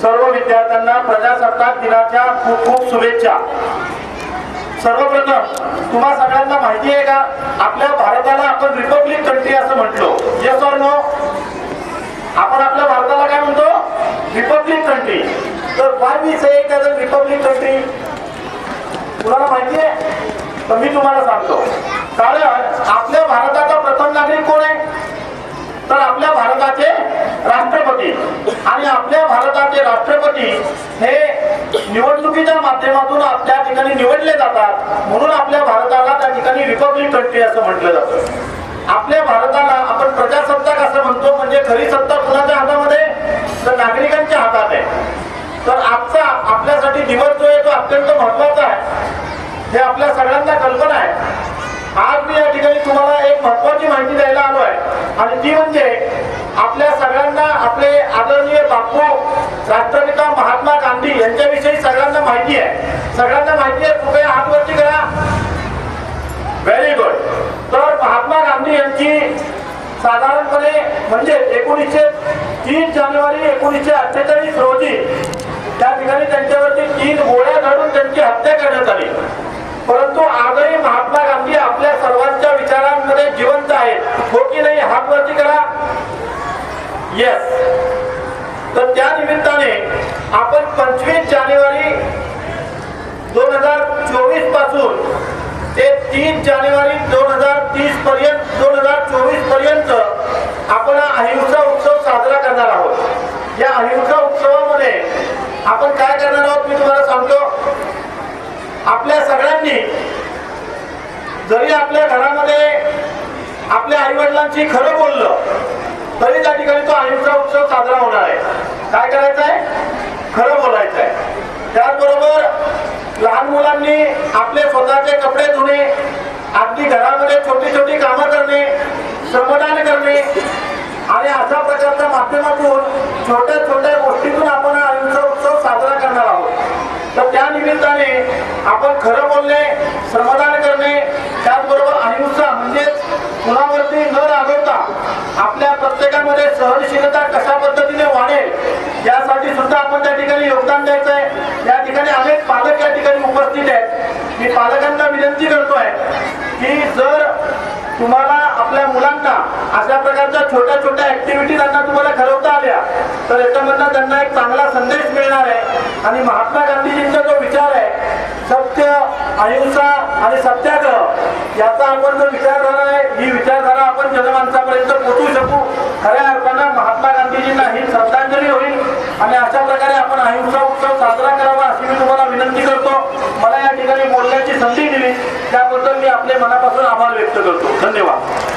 सर्व विद्यार्थ्यांना प्रजासत्ताक दिनाच्या खूप खूप शुभेच्छा। सर्वप्रथम तुम्हा सगळ्यांना माहिती आहे का, आपल्या भारताला आपण रिपब्लिक कंट्री असं म्हटलो, येस ऑर नो? आपण आपल्या भारताला काय म्हणतो? Republic country. तर why we say it as a republic country? तुम्हाला माहिती आहे? तर मी तुम्हाला सांगतो। कारण आपल्या भारताचा प्रथम नागरिक कोण आहे? तर आपल्या भारताचे राष्ट्रपती। आणि आपल्या भारताचे राष्ट्रपती हे निवडणुकीच्या माध्यमातून आपल्या ठिकाणी निवडले जातात, म्हणून आपल्या भारताला त्या ठिकाणी रिपब्लिक कंट्री असं म्हटलं जातं। आपल्या भारताला आपण प्रजासत्ताक असं म्हणतो, म्हणजे खरी सत्ता कुणाच्या हातामध्ये? तर नागरिकांच्या हातात आहे। तर आजचा आपल्यासाठी दिवस जो आहे तो अत्यंत महत्त्वाचा आहे, हे आपल्या सगळ्यांना कल्पना आहे। आज मी या ठिकाणी तुम्हाला एक महत्त्वाची माहिती द्यायला आलो आहे, आणि ती म्हणजे आपल्या सगळ्यांना आपले आदरणीय बापू राष्ट्रपिता महात्मा गांधी यांच्याविषयी सगळ्यांना माहिती आहे। सगळ्यांना माहिती आहे? कृपया हात वरती करा। Very good. तर महात्मा गांधी यांची साधारणपणे म्हणजे 3 जानेवारी 1948 रोजी त्या ठिकाणी त्यांच्यावरती 3 गोळ्या झाडून त्यांची हत्या करण्यात आली। परंतु आजही महात्मा गांधी आपल्या सर्वांच्या विचारांमध्ये जिवंत आहेत, हो की नाही? हात वरती करा। येस। तर त्या निमित्ताने आपण 25 जानेवारी 2024 पासून ते 3 जानेवारी 2024 पर्यंत आपण अहिंसा उत्सव साजरा करणार आहोत। या अहिंसा उत्सवामध्ये आपण काय करणार आहोत मी तुम्हाला सांगतो। आपल्या सगळ्यांनी जरी आपल्या घरामध्ये आपल्या आई वडिलांशी खरं बोललं तरी त्या ठिकाणी तो अहिंसा उत्सव साजरा होणार आहे। काय करायचं आहे? खरं बोलायचं आहे। त्याचबरोबर लहान मुलांनी आपले स्वतःचे कपडे धुणे, अगदी घरामध्ये छोटी छोटी कामं करणे, श्रमदान करणे, आणि अशा प्रकारच्या माध्यमातून छोट्या छोट्या गोष्टीतून आपण अहिंसा उत्सव साजरा करणार आहोत। तर त्या निमित्ताने आपण खरं बोलणे, श्रमदान करणे, त्याचबरोबर अहिंसा म्हणजे कुणावरती न रागवता आपल्या प्रत्येकामध्ये सहनशीलता कशा पद्धतीने वाढेल यासाठी सुद्धा आपण त्या ठिकाणी योगदान द्यायचं आहे। या ठिकाणी अनेक पालक या ठिकाणी उपस्थित आहेत। मी पालकांना विनंती करतोय की जर तुम्हाला आपल्या मुलांना अशा प्रकारच्या छोट्या छोट्या ऍक्टिव्हिटी त्यांना तुम्हाला ठरवता आल्या तर याच्यामधनं त्यांना एक चांगला संदेश मिळणार आहे। आणि महात्मा गांधीजींचा जो विचार आहे सत्य, अहिंसा आणि सत्याग्रह, याचा आपण जो विचारधारा आहे ही विचारधारा आपण जनमानसापर्यंत पोहोचू शकू। खऱ्या अर्थानं महात्मा गांधीजींना ही श्रद्धांजली होईल, आणि अशा प्रकारे आपण अहिंसा उत्सव साजरा करावा अशी मी तुम्हाला विनंती करतो। मला या ठिकाणी बोलण्याची संधी दिली त्याबद्दल मी आपले मनापासून आभार व्यक्त करतो। धन्यवाद।